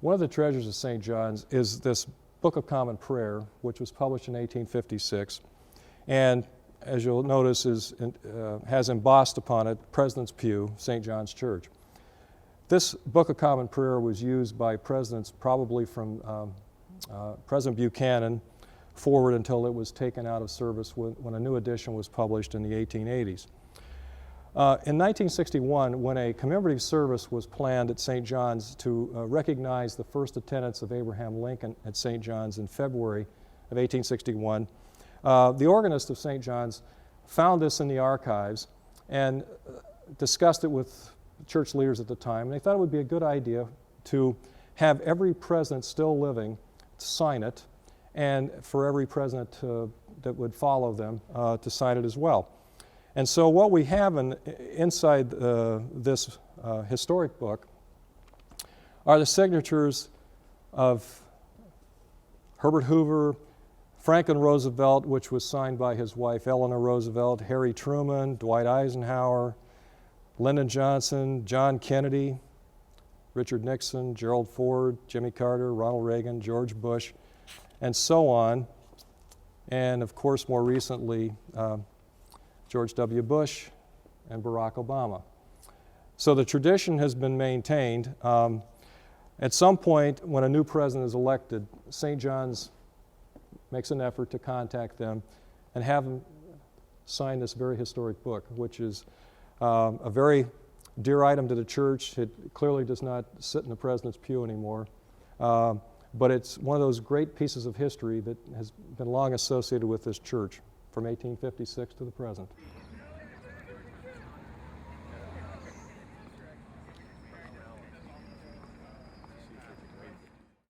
One of the treasures of St. John's is this Book of Common Prayer, which was published in 1856, and as you'll notice has embossed upon it President's Pew, St. John's Church. This Book of Common Prayer was used by presidents probably from President Buchanan forward until it was taken out of service when a new edition was published in the 1880s. In 1961, when a commemorative service was planned at St. John's to recognize the first attendance of Abraham Lincoln at St. John's in February of 1861, the organist of St. John's found this in the archives and discussed it with church leaders at the time. And they thought it would be a good idea to have every president still living sign it, and for every president that would follow them to sign it as well. And so what we have inside this historic book are the signatures of Herbert Hoover, Franklin Roosevelt, which was signed by his wife Eleanor Roosevelt, Harry Truman, Dwight Eisenhower, Lyndon Johnson, John Kennedy, Richard Nixon, Gerald Ford, Jimmy Carter, Ronald Reagan, George Bush, and so on. And of course, more recently, George W. Bush and Barack Obama. So the tradition has been maintained. At some point, when a new president is elected, St. John's makes an effort to contact them and have them sign this very historic book, which is a very dear item to the church. It clearly does not sit in the president's pew anymore, but it's one of those great pieces of history that has been long associated with this church from 1856 to the present.